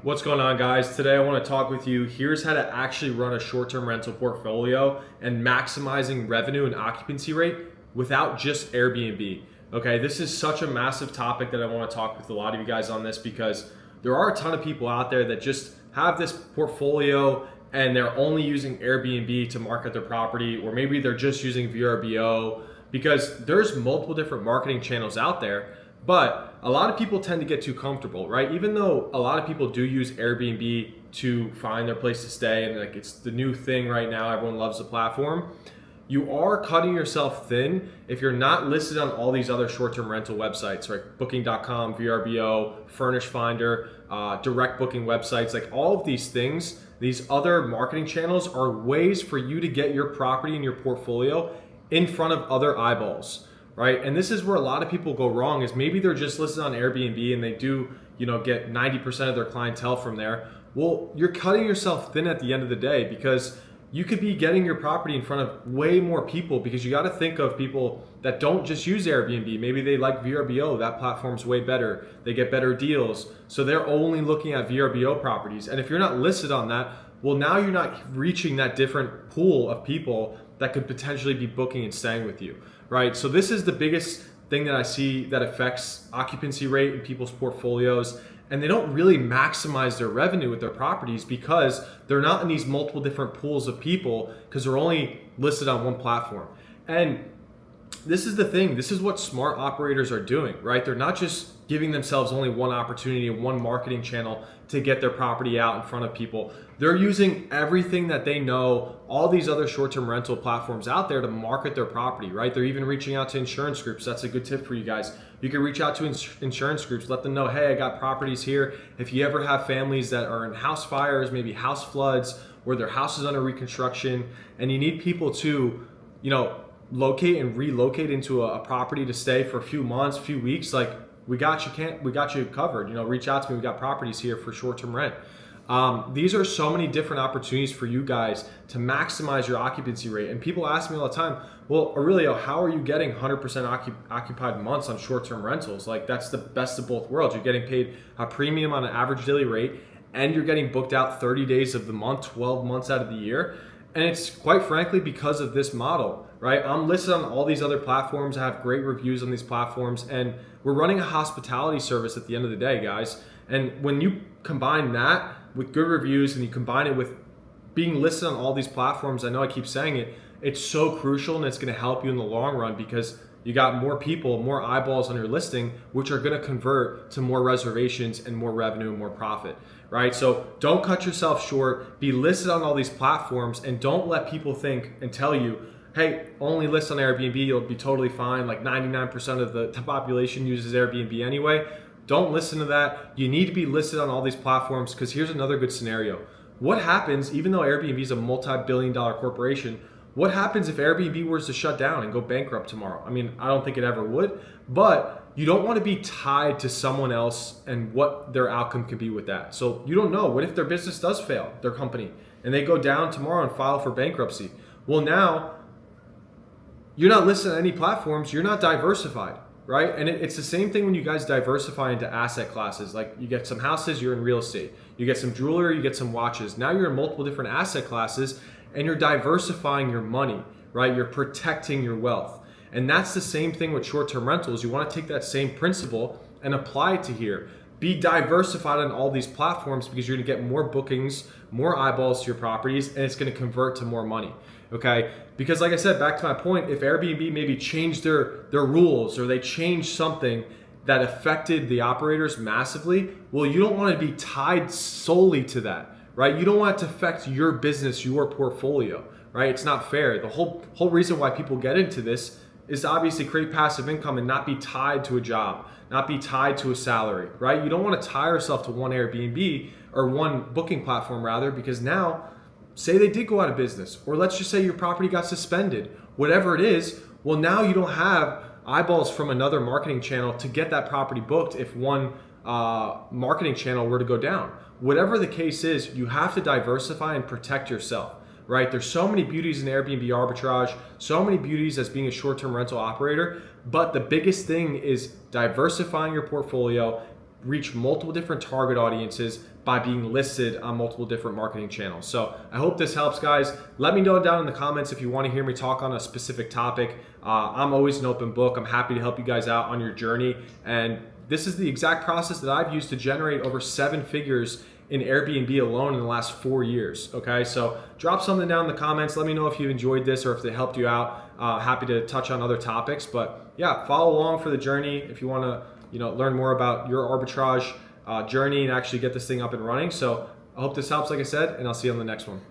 What's going on, guys? Today I want to talk with you. Here's how to actually run a short-term rental portfolio and maximizing revenue and occupancy rate without just Airbnb. Okay, this is such a massive topic that I want to talk with a lot of you guys on this because there are a ton of people out there that just have this portfolio and they're only using Airbnb to market their property, or maybe they're just using VRBO because there's multiple different marketing channels out there. But a lot of people tend to get too comfortable, right? Even though a lot of people do use Airbnb to find their place to stay, and like it's the new thing right now, everyone loves the platform. You are cutting yourself thin if you're not listed on all these other short-term rental websites, right? Booking.com, VRBO, Furnish Finder, direct booking websites, like all of these things, these other marketing channels are ways for you to get your property and your portfolio in front of other eyeballs. Right? And this is where a lot of people go wrong, is maybe they're just listed on Airbnb and they do, get 90% of their clientele from there. Well, you're cutting yourself thin at the end of the day because you could be getting your property in front of way more people, because you got to think of people that don't just use Airbnb. Maybe they like VRBO, that platform's way better. They get better deals. So they're only looking at VRBO properties. And if you're not listed on that, well, now you're not reaching that different pool of people that could potentially be booking and staying with you. Right? So this is the biggest thing that I see that affects occupancy rate in people's portfolios, and they don't really maximize their revenue with their properties because they're not in these multiple different pools of people, because they're only listed on one platform. And this is the thing, this is what smart operators are doing, right? They're not just giving themselves only one opportunity, one marketing channel to get their property out in front of people. They're using everything that they know, all these other short-term rental platforms out there, to market their property, right? They're even reaching out to insurance groups. That's a good tip for you guys. You can reach out to insurance groups, let them know, hey, I got properties here. If you ever have families that are in house fires, maybe house floods, or their house is under reconstruction, and you need people to, locate and relocate into a property to stay for a few months, few weeks, like we got you covered. Reach out to me. We got properties here for short-term rent. These are so many different opportunities for you guys to maximize your occupancy rate. And people ask me all the time, well, Aurelio, how are you getting 100% occupied months on short-term rentals? Like, that's the best of both worlds. You're getting paid a premium on an average daily rate, and you're getting booked out 30 days of the month, 12 months out of the year. And it's quite frankly because of this model, right? I'm listed on all these other platforms. I have great reviews on these platforms, and we're running a hospitality service at the end of the day, guys. And when you combine that with good reviews and you combine it with being listed on all these platforms, I know I keep saying it, it's so crucial, and it's going to help you in the long run because you got more people, more eyeballs on your listing, which are going to convert to more reservations and more revenue and more profit, right? So don't cut yourself short. Be listed on all these platforms, and don't let people think and tell you, hey, only list on Airbnb, you'll be totally fine. Like 99% of the population uses Airbnb anyway. Don't listen to that. You need to be listed on all these platforms, because here's another good scenario. What happens, even though Airbnb is a multi-billion-dollar corporation, what happens if Airbnb were to shut down and go bankrupt tomorrow? I mean, I don't think it ever would, but you don't want to be tied to someone else and what their outcome could be with that. So you don't know. What if their business does fail, their company, and they go down tomorrow and file for bankruptcy? Well, now you're not listed on any platforms. You're not diversified, right? And it's the same thing when you guys diversify into asset classes. Like, you get some houses, you're in real estate. You get some jewelry, you get some watches. Now you're in multiple different asset classes, and you're diversifying your money, right? You're protecting your wealth. And that's the same thing with short-term rentals. You want to take that same principle and apply it to here. Be diversified on all these platforms, because you're going to get more bookings, more eyeballs to your properties, and it's going to convert to more money, okay? Because like I said, back to my point, if Airbnb maybe changed their rules, or they changed something that affected the operators massively, well, you don't want to be tied solely to that, right? You don't want it to affect your business, your portfolio, right? It's not fair. The whole reason why people get into this is to obviously create passive income and not be tied to a job, not be tied to a salary, right? You don't want to tie yourself to one Airbnb or one booking platform rather, because now, say they did go out of business, or let's just say your property got suspended, whatever it is, well, now you don't have eyeballs from another marketing channel to get that property booked if one marketing channel were to go down. Whatever the case is, you have to diversify and protect yourself, right? There's so many beauties in Airbnb arbitrage, so many beauties as being a short-term rental operator, but the biggest thing is diversifying your portfolio, reach multiple different target audiences by being listed on multiple different marketing channels. So I hope this helps, guys. Let me know down in the comments if you want to hear me talk on a specific topic. I'm always an open book. I'm happy to help you guys out on your journey. And this is the exact process that I've used to generate over 7 figures in Airbnb alone in the last 4 years. Okay, so drop something down in the comments. Let me know if you enjoyed this or if it helped you out. Happy to touch on other topics, but yeah, follow along for the journey if you want to learn more about your arbitrage journey and actually get this thing up and running. So I hope this helps, like I said, and I'll see you on the next one.